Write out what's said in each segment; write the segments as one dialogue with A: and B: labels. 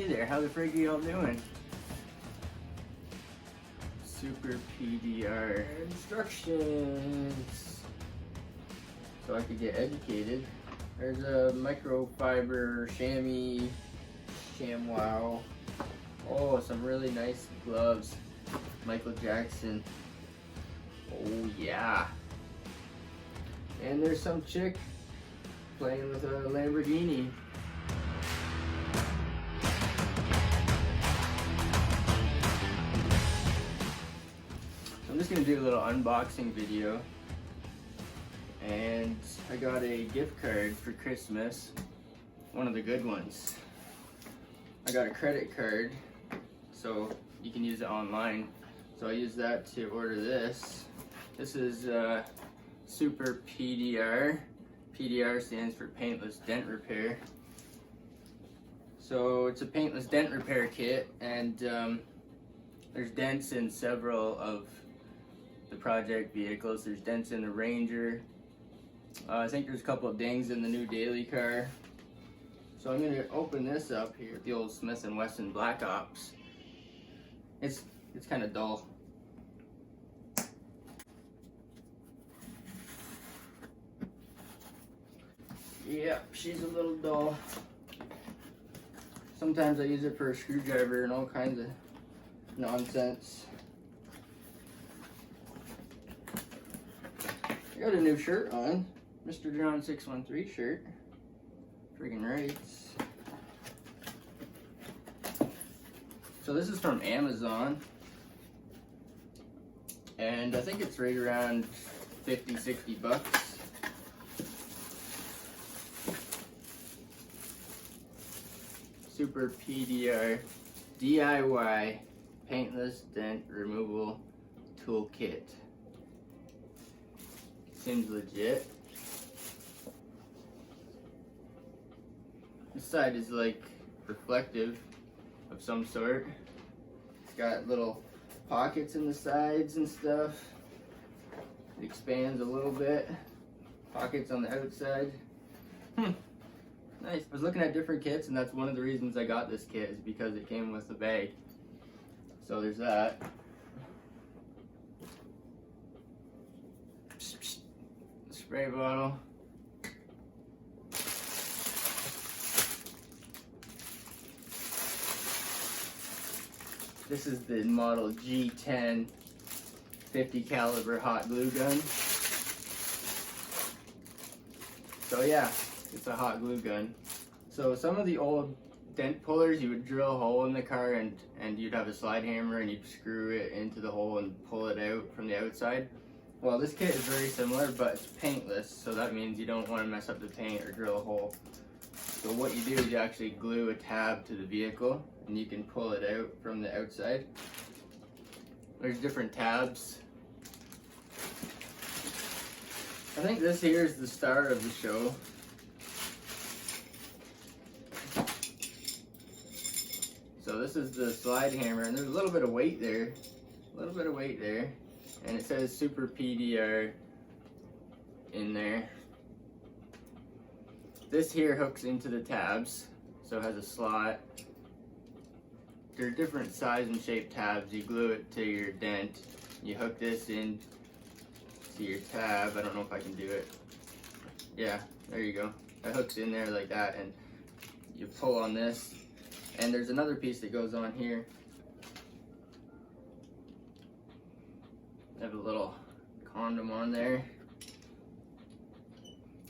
A: Hey there, how the frig are y'all doing? Super PDR instructions. So I could get educated. There's a microfiber chamois, ShamWow. Oh, some really nice gloves. Michael Jackson. Oh yeah. And there's some chick playing with a Lamborghini. I'm just gonna do a little unboxing video. And I got a gift card for Christmas. One of the good ones. I got a credit card, so you can use it online. So I use that to order this. This is Super PDR. PDR stands for Paintless Dent Repair. So it's a paintless dent repair kit, and there's dents in several of the project vehicles. There's dents in the Ranger. I think there's a couple of dings in the new daily car. So I'm going to open this up here, the old Smith & Wesson Black Ops. It's kind of dull. Yep, she's a little dull. Sometimes I use it for a screwdriver and all kinds of nonsense. I got a new shirt on, Mr. John 613 shirt. Friggin' rights. So this is from Amazon, and I think it's right around 50-60 bucks. Super PDR DIY Paintless Dent Removal Toolkit. Seems legit. This side is like reflective of some sort. It's got little pockets in the sides and stuff. It expands a little bit. Pockets on the outside. Nice. I was looking at different kits, and that's one of the reasons I got this kit, is because it came with the bag. So there's that. Spray bottle. This is the model G10 50 caliber hot glue gun. So yeah, it's a hot glue gun. So some of the old dent pullers, you would drill a hole in the car and you'd have a slide hammer and you'd screw it into the hole and pull it out from the outside. Well, this kit is very similar, but it's paintless, so that means you don't want to mess up the paint or drill a hole. So what you do is you actually glue a tab to the vehicle, and you can pull it out from the outside. There's different tabs. I think this here is the star of the show. So this is the slide hammer, and there's a little bit of weight there. And it says Super PDR in there. This here hooks into the tabs, so it has a slot. There are different size and shape tabs. You glue it to your dent. You hook this in to your tab. I don't know if I can do it. Yeah, there you go. It hooks in there like that, and you pull on this. And there's another piece that goes on here. I have a little condom on there.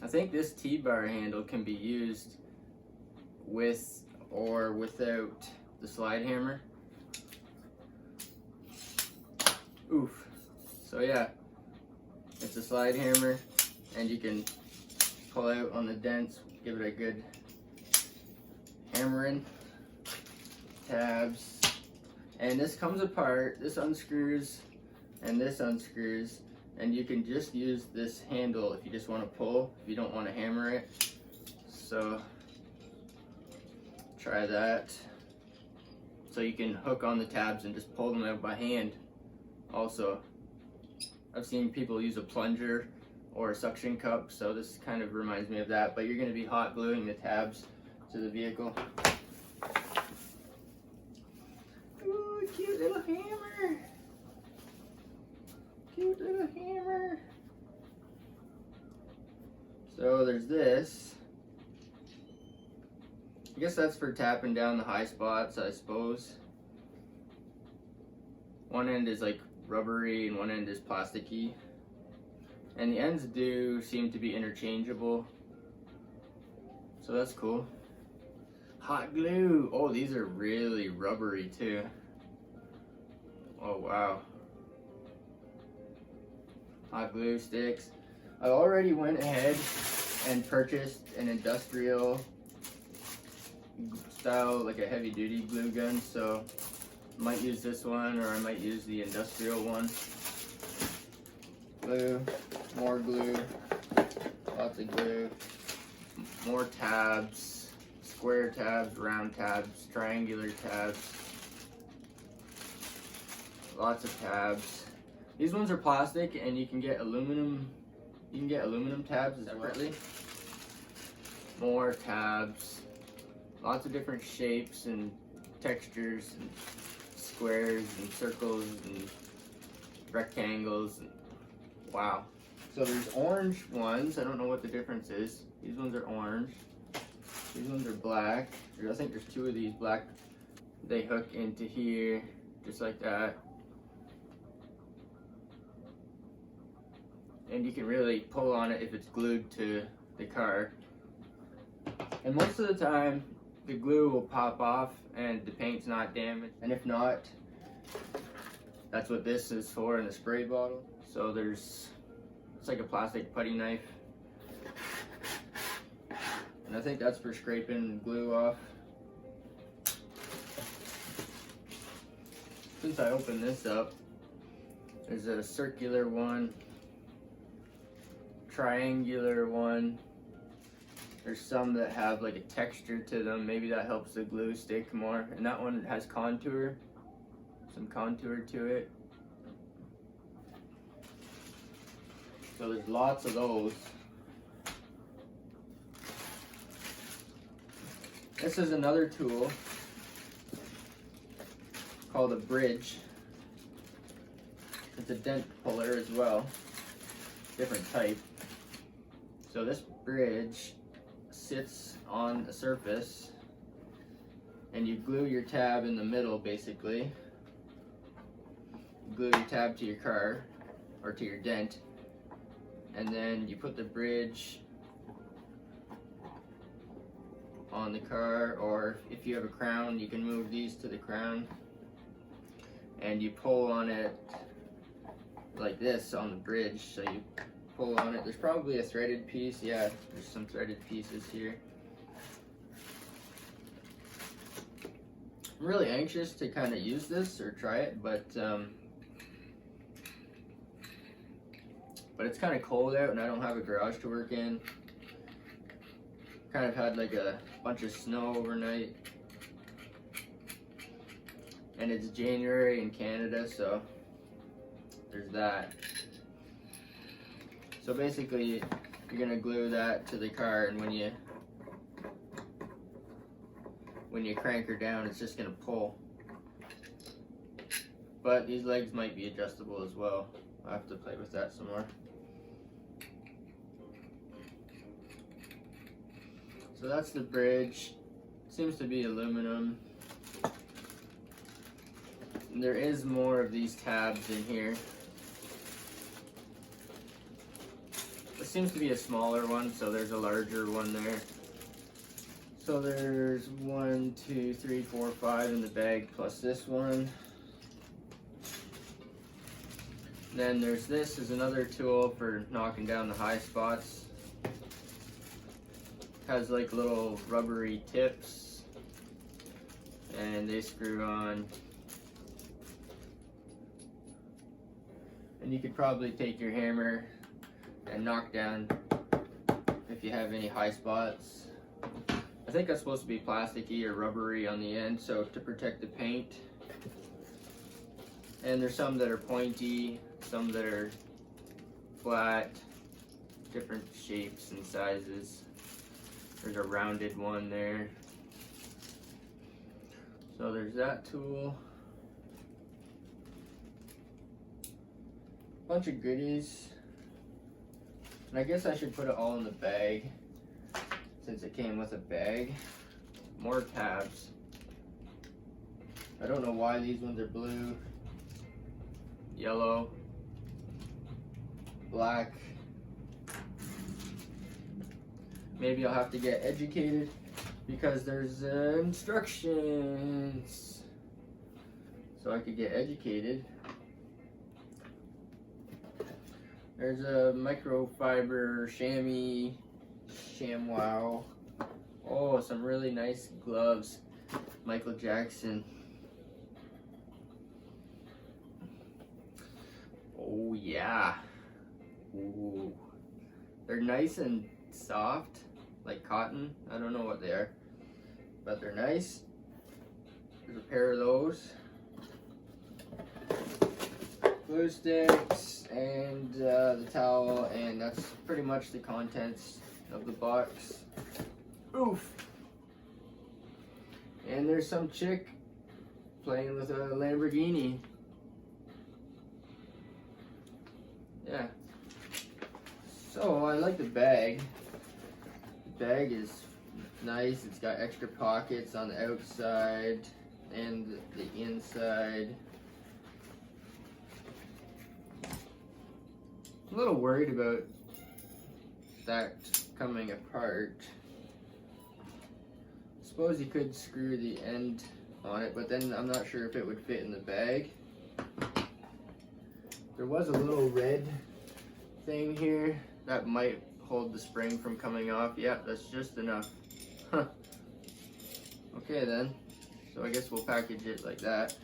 A: I think this T-bar handle can be used with or without the slide hammer. Oof. So yeah, it's a slide hammer, and you can pull out on the dents, give it a good hammering. Tabs. And this comes apart, this unscrews, and this unscrews. And you can just use this handle if you just want to pull, if you don't want to hammer it. So try that. So you can hook on the tabs and just pull them out by hand. Also, I've seen people use a plunger or a suction cup, so this kind of reminds me of that, but you're going to be hot gluing the tabs to the vehicle. cute little hammer. Cute little hammer. So there's this. I guess that's for tapping down the high spots, I suppose. One end is like rubbery and one end is plasticky. And the ends do seem to be interchangeable. So that's cool. Hot glue. Oh, these are really rubbery too. Oh wow. Hot glue sticks. I already went ahead and purchased an industrial style, like a heavy duty glue gun, so I might use this one or I might use the industrial one. Glue, more glue, lots of glue, more tabs, square tabs, round tabs, triangular tabs, lots of tabs. These ones are plastic and you can get aluminum tabs separately. More tabs, lots of different shapes and textures and squares and circles and rectangles. Wow. So there's orange ones. I don't know what the difference is. These ones are orange. These ones are black. I think there's two of these black. They hook into here, just like that. And you can really pull on it if it's glued to the car. And most of the time, the glue will pop off and the paint's not damaged. And if not, that's what this is for in the spray bottle. So it's like a plastic putty knife. And I think that's for scraping glue off. Since I opened this up, there's a circular one, triangular one. There's some that have like a texture to them. Maybe that helps the glue stick more. And that one has contour, some contour to it. So there's lots of those. This is another tool called a bridge. It's a dent puller as well, different type. So this bridge sits on a surface and you glue your tab in the middle basically. You glue your tab to your car or to your dent, and then you put the bridge on the car, or if you have a crown you can move these to the crown and you pull on it like this on the bridge. So you pull on it. There's probably a threaded piece. Yeah, there's some threaded pieces here. I'm really anxious to kind of use this or try it, but it's kind of cold out and I don't have a garage to work in. Kind of had like a bunch of snow overnight, and it's January in Canada, so there's that. So basically you're gonna glue that to the car, and when you crank her down, it's just gonna pull. But these legs might be adjustable as well. I'll have to play with that some more. So that's the bridge. Seems to be aluminum. And there is more of these tabs in here. This seems to be a smaller one, so there's a larger one there. So there's 1, 2, 3, 4, 5 in the bag, plus this one. Then there's this is another tool for knocking down the high spots. Has like little rubbery tips and they screw on. And you could probably take your hammer and knock down if you have any high spots. I think that's supposed to be plasticky or rubbery on the end, so to protect the paint. And there's some that are pointy, some that are flat, different shapes and sizes. There's a rounded one there. So there's that tool. bunch of goodies. And I guess I should put it all in the bag since it came with a bag. More tabs. I don't know why these ones are blue, yellow, black. Maybe I'll have to get educated because there's instructions. So I could get educated. There's a microfiber chamois. Oh, some really nice gloves. Michael Jackson. Oh yeah. Ooh. They're nice and soft, like cotton. I don't know what they are, but they're nice. There's a pair of those. Glue sticks and the towel, and that's pretty much the contents of the box. Oof. And there's some chick playing with a Lamborghini. Yeah. So I like the bag. The bag is nice. It's got extra pockets on the outside and the inside. I'm a little worried about that coming apart. I suppose you could screw the end on it, but then I'm not sure if it would fit in the bag. There was a little red thing here that might hold the spring from coming off. Yep, that's just enough. Huh. Okay then, so I guess we'll package it like that,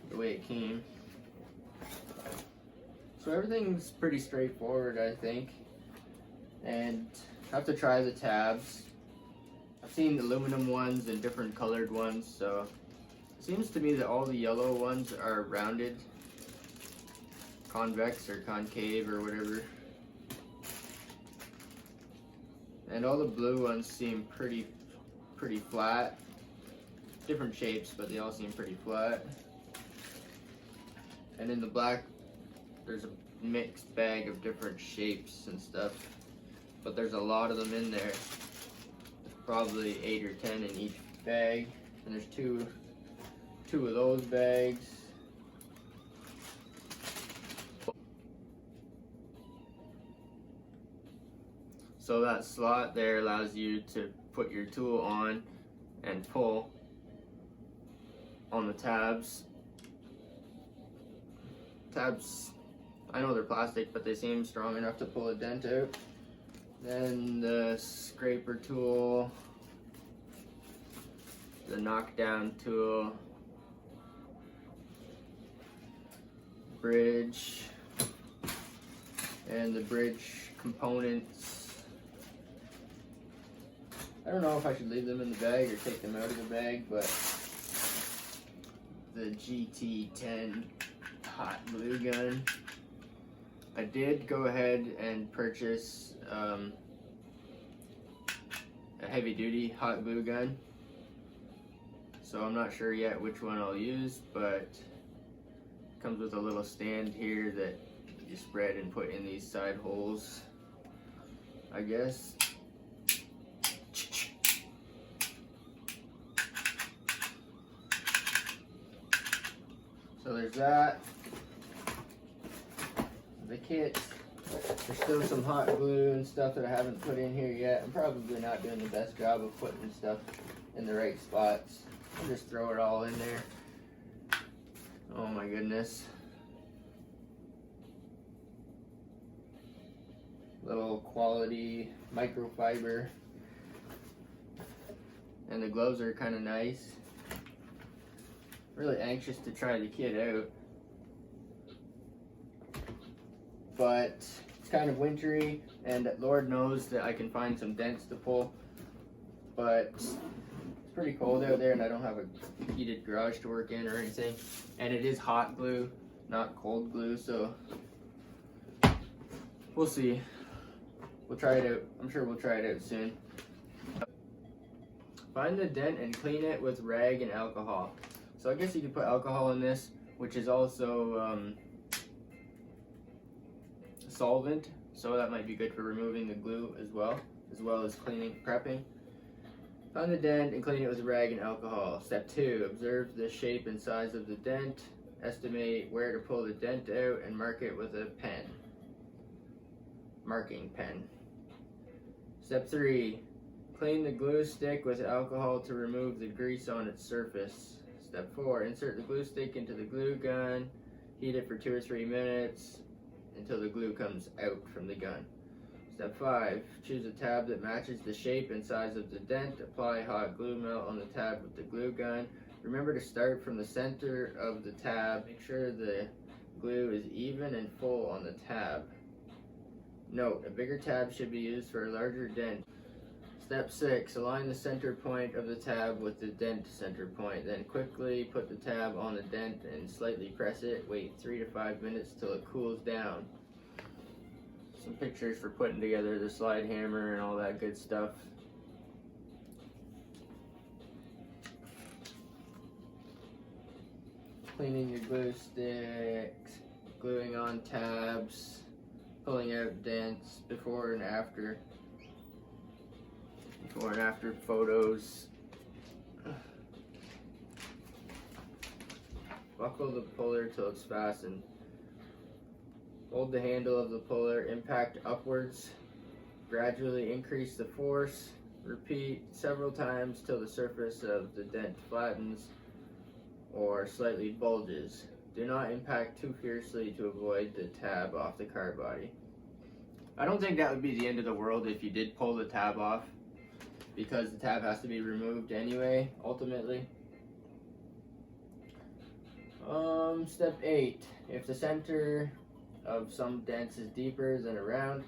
A: the way it came. So everything's pretty straightforward, I think. And I have to try the tabs. I've seen aluminum ones and different colored ones, so it seems to me that all the yellow ones are rounded, convex or concave or whatever. And all the blue ones seem pretty flat. Different shapes, but they all seem pretty flat. And in the black, there's a mixed bag of different shapes and stuff, but there's a lot of them in there. There's probably 8 or 10 in each bag, and there's two of those bags. So that slot there allows you to put your tool on and pull on the tabs. Tabs, I know they're plastic, but they seem strong enough to pull a dent out. Then the scraper tool, the knockdown tool, bridge, and the bridge components. I don't know if I should leave them in the bag or take them out of the bag, but the GT10 hot glue gun. I did go ahead and purchase a heavy duty hot glue gun, so I'm not sure yet which one I'll use, but it comes with a little stand here that you spread and put in these side holes, I guess. So there's that. The kit. There's still some hot glue and stuff that I haven't put in here yet. I'm probably not doing the best job of putting stuff in the right spots. I'll just throw it all in there. Oh my goodness. Little quality microfiber. And the gloves are kind of nice. Really anxious to try the kit out. But it's kind of wintry, and Lord knows that I can find some dents to pull. But it's pretty cold out there, and I don't have a heated garage to work in or anything. And it is hot glue, not cold glue, so we'll see. We'll try it out. I'm sure we'll try it out soon. Find the dent and clean it with rag and alcohol. So I guess you could put alcohol in this, which is also solvent, so that might be good for removing the glue as well as cleaning, prepping. Find the dent and clean it with a rag and alcohol. Step 2, observe the shape and size of the dent. Estimate where to pull the dent out and mark it with a pen. Marking pen. Step 3, clean the glue stick with alcohol to remove the grease on its surface. Step 4, insert the glue stick into the glue gun. Heat it for 2 or 3 minutes until the glue comes out from the gun. Step 5, choose a tab that matches the shape and size of the dent. Apply hot glue melt on the tab with the glue gun. Remember to start from the center of the tab. Make sure the glue is even and full on the tab. Note, a bigger tab should be used for a larger dent. Step 6, align the center point of the tab with the dent center point. Then quickly put the tab on the dent and slightly press it. Wait 3 to 5 minutes till it cools down. Some pictures for putting together the slide hammer and all that good stuff. Cleaning your glue sticks, gluing on tabs, pulling out dents, before and after photos. Buckle the puller till it's fastened. Hold the handle of the puller, impact upwards, gradually increase the force, repeat several times till the surface of the dent flattens or slightly bulges. Do not impact too fiercely to avoid the tab off the car body. I don't think that would be the end of the world if you did pull the tab off, because the tab has to be removed anyway, ultimately. Step 8, if the center of some dents is deeper than around,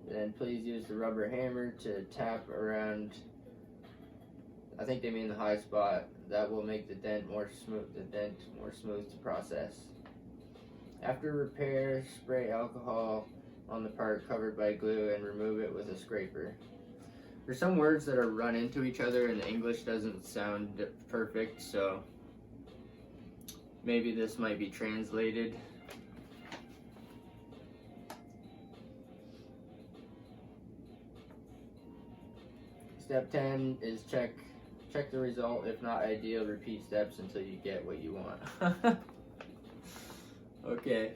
A: then please use the rubber hammer to tap around. I think they mean the high spot. That will make the dent more smooth to process. After repair, spray alcohol on the part covered by glue and remove it with a scraper. There's some words that are run into each other and the English doesn't sound perfect, so maybe this might be translated. Step 10 is check the result. If not ideal, repeat steps until you get what you want. Okay.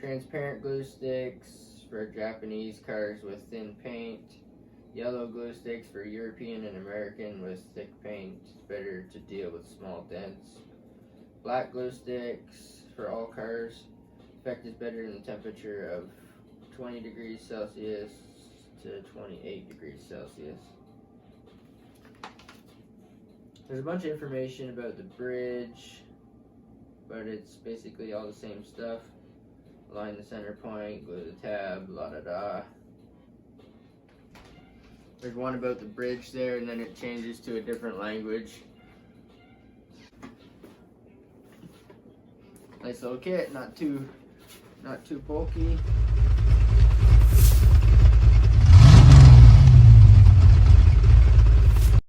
A: Transparent glue sticks for Japanese cars with thin paint. Yellow glue sticks for European and American with thick paint. Better to deal with small dents. Black glue sticks for all cars. Effect is better in the temperature of 20 degrees Celsius to 28 degrees Celsius. There's a bunch of information about the bridge, but it's basically all the same stuff. Align the center point, glue the tab, la da da. There's one about the bridge there, and then it changes to a different language. Nice little kit, not too bulky.